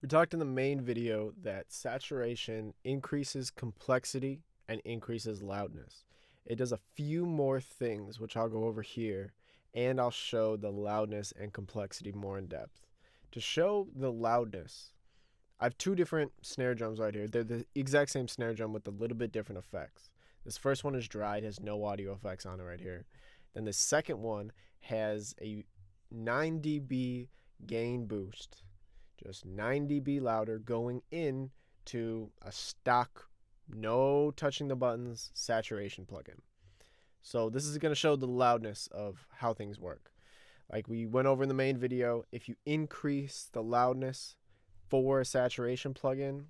We talked in the main video that saturation increases complexity and increases loudness. It does a few more things, which I'll go over here, and I'll show the loudness and complexity more in depth. To show the loudness, I have two different snare drums right here. They're the exact same snare drum with a little bit different effects. This first one is dry, it has no audio effects on it right here. Then the second one has a 9 dB gain boost, just 9 dB louder, going in to a stock, no touching the buttons, saturation plugin. So this is going to show the loudness of how things work. Like we went over in the main video, if you increase the loudness for a saturation plugin,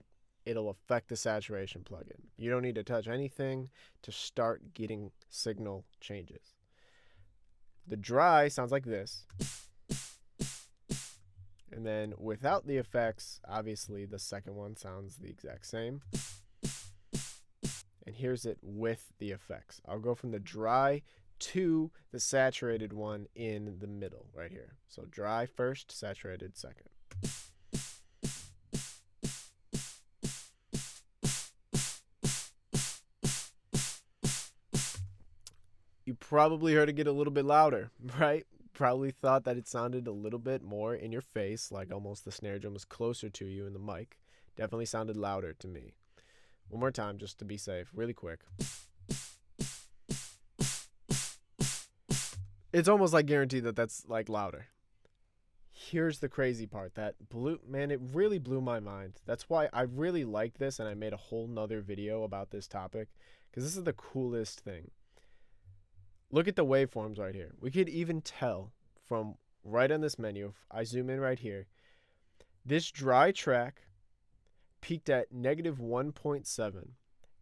it'll affect the saturation plugin. You don't need to touch anything to start getting signal changes. The dry sounds like this. And then without the effects, obviously the second one sounds the exact same. And here's it with the effects. I'll go from the dry to the saturated one in the middle right here. So dry first, saturated second. You probably heard it get a little bit louder, right? Probably thought that it sounded a little bit more in your face, like almost the snare drum was closer to you in the mic. Definitely sounded louder to me. One more time just to be safe, really quick. It's almost like guaranteed that that's like louder. Here's the crazy part that it really blew my mind. That's why I really like this, and I made a whole nother video about this topic, because this is the coolest thing. Look at the waveforms right here. We could even tell from right on this menu, if I zoom in right here, this dry track peaked at -1.7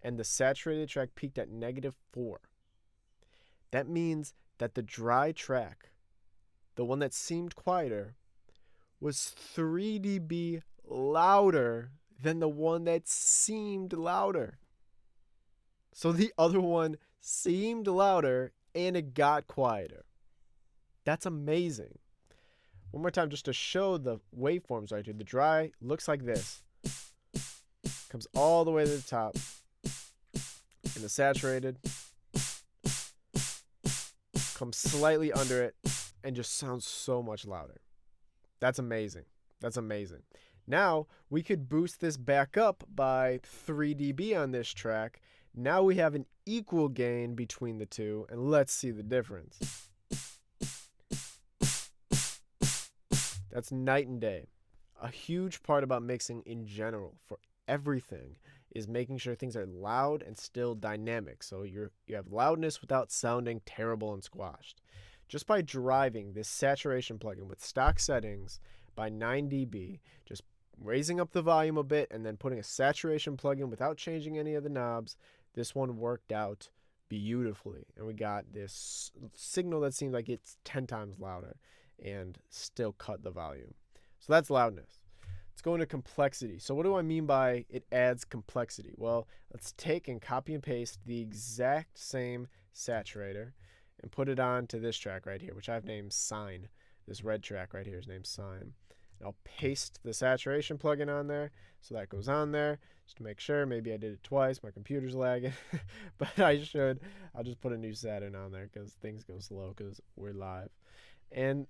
and the saturated track peaked at -4. That means that the dry track, the one that seemed quieter, was 3 dB louder than the one that seemed louder. So the other one seemed louder and it got quieter. That's amazing. One more time just to show the waveforms right here. The dry looks like this. Comes all the way to the top. And the saturated comes slightly under it and just sounds so much louder. That's amazing. That's amazing. Now we could boost this back up by 3 dB on this track. Now we have an equal gain between the two, and let's see the difference. That's night and day. A huge part about mixing in general for everything is making sure things are loud and still dynamic. So you have loudness without sounding terrible and squashed. Just by driving this saturation plugin with stock settings by 9 dB, just raising up the volume a bit and then putting a saturation plugin without changing any of the knobs, this one worked out beautifully. And we got this signal that seems like it's 10 times louder and still cut the volume. So that's loudness. Let's go into complexity. So what do I mean by it adds complexity? Well, let's take and copy and paste the exact same saturator and put it on to this track right here, which I've named Sine. This red track right here is named Sine. And I'll paste the saturation plugin on there, so that goes on there, just to make sure. Maybe I did it twice, my computer's lagging, but I'll just put a new Saturn on there because things go slow because we're live. And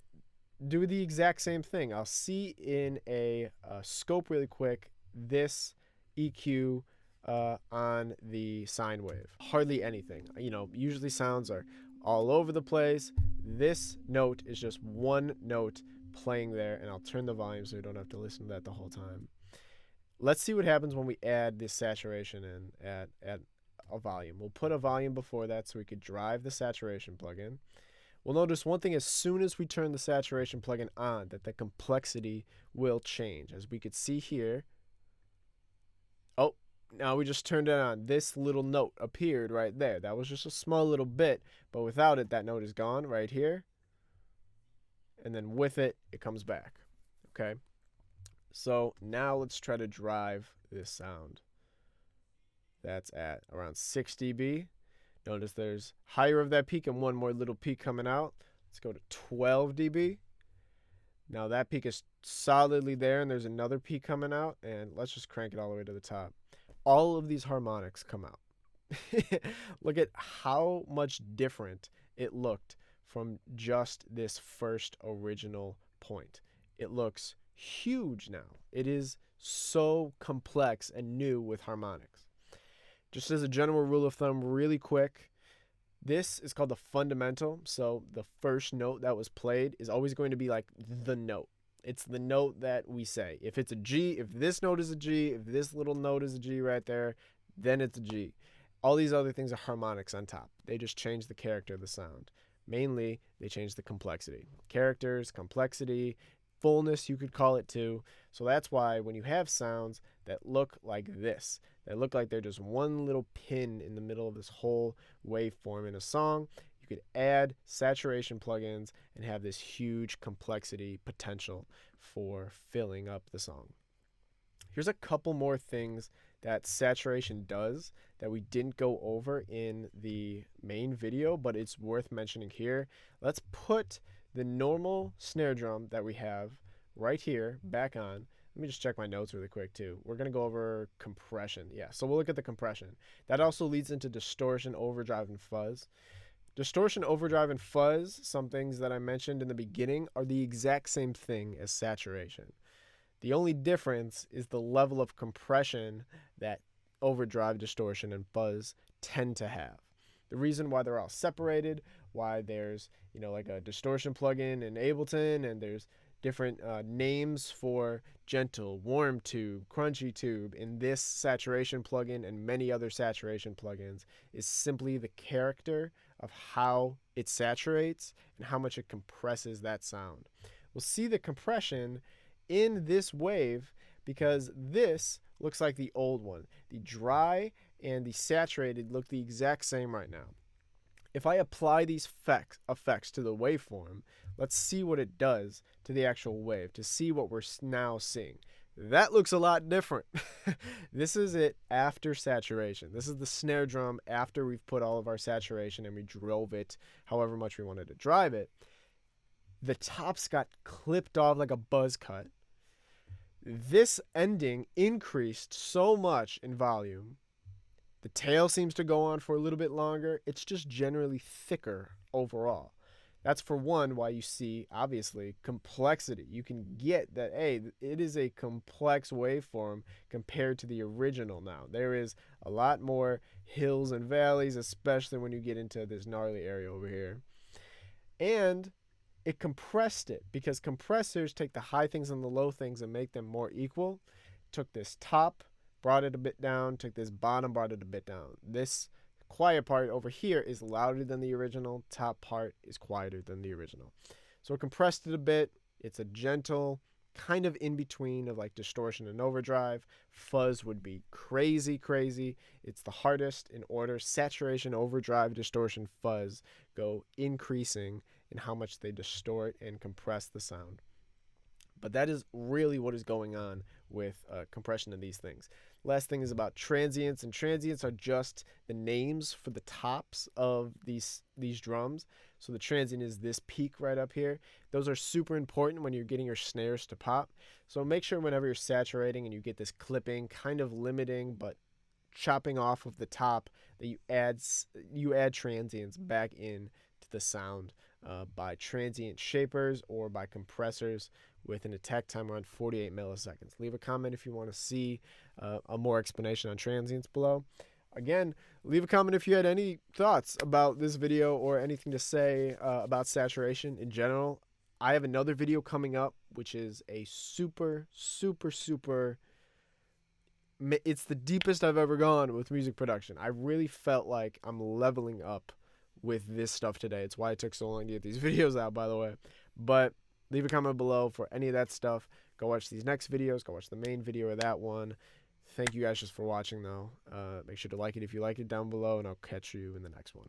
do the exact same thing. I'll see in a scope really quick this EQ on the sine wave. Hardly anything. Usually sounds are all over the place. This note is just one note playing there, and I'll turn the volume so you don't have to listen to that the whole time. Let's see what happens when we add this saturation in at a volume. We'll put a volume before that so we could drive the saturation plugin. We'll notice one thing: as soon as we turn the saturation plugin on, that the complexity will change. As we could see here, oh, now we just turned it on. This little note appeared right there. That was just a small little bit, but without it, that note is gone right here. And then with it, it comes back. Okay? So now let's try to drive this sound. That's at around 6 dB. Notice there's higher of that peak and one more little peak coming out. Let's go to 12 dB. Now that peak is solidly there, and there's another peak coming out, and let's just crank it all the way to the top. All of these harmonics come out. Look at how much different it looked from just this first original point. It looks huge now. It is so complex and new with harmonics. Just as a general rule of thumb, really quick, this is called the fundamental. So the first note that was played is always going to be like the note. It's the note that we say. If it's a G, if this note is a G, if this little note is a G right there, then it's a G. All these other things are harmonics on top. They just change the character of the sound. Mainly, they change the complexity. Characters, complexity, fullness, you could call it too. So that's why when you have sounds that look like this, that look like they're just one little pin in the middle of this whole waveform in a song, you could add saturation plugins and have this huge complexity potential for filling up the song. Here's a couple more things that saturation does that we didn't go over in the main video, but it's worth mentioning here. Let's put the normal snare drum that we have right here back on. Let me just check my notes really quick too. We're going to go over compression. Yeah, so we'll look at the compression. That also leads into distortion, overdrive, and fuzz. Distortion, overdrive, and fuzz, some things that I mentioned in the beginning, are the exact same thing as saturation. The only difference is the level of compression that overdrive, distortion, and fuzz tend to have. The reason why they're all separated, why there's, like a distortion plugin in Ableton, and there's different names for gentle, warm tube, crunchy tube in this saturation plugin and many other saturation plugins, is simply the character of how it saturates and how much it compresses that sound. We'll see the compression in this wave because this looks like the old one. The dry and the saturated look the exact same right now. If I apply these effects to the waveform, let's see what it does to the actual wave to see what we're now seeing. That looks a lot different. This is it after saturation. This is the snare drum after we've put all of our saturation and we drove it however much we wanted to drive it. The tops got clipped off like a buzz cut. This ending increased so much in volume. The tail seems to go on for a little bit longer. It's just generally thicker overall. That's for one why you see, obviously, complexity. You can get that, hey, it is a complex waveform compared to the original now. There is a lot more hills and valleys, especially when you get into this gnarly area over here. And it compressed it because compressors take the high things and the low things and make them more equal. Took this top, brought it a bit down, took this bottom, brought it a bit down. This quiet part over here is louder than the original. Top part is quieter than the original. So it compressed it a bit. It's a gentle kind of in between of like distortion and overdrive. Fuzz would be crazy, crazy. It's the hardest in order. Saturation, overdrive, distortion, fuzz go increasing in how much they distort and compress the sound. But that is really what is going on with compression of these things. Last thing is about transients, and transients are just the names for the tops of these drums. So the transient is this peak right up here. Those are super important when you're getting your snares to pop. So make sure whenever you're saturating and you get this clipping, kind of limiting but chopping off of the top, that you add transients back in to the sound by transient shapers or by compressors with an attack time around 48 milliseconds. Leave a comment if you want to see a more explanation on transients below. Again, leave a comment if you had any thoughts about this video or anything to say about saturation in general. I have another video coming up, which is a super, super, super... It's the deepest I've ever gone with music production. I really felt like I'm leveling up with this stuff today. It's why it took so long to get these videos out, by the way. But leave a comment below for any of that stuff. Go watch these next videos. Go watch the main video of that one. Thank you guys just for watching, though. Make sure to like it if you like it down below, and I'll catch you in the next one.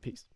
Peace.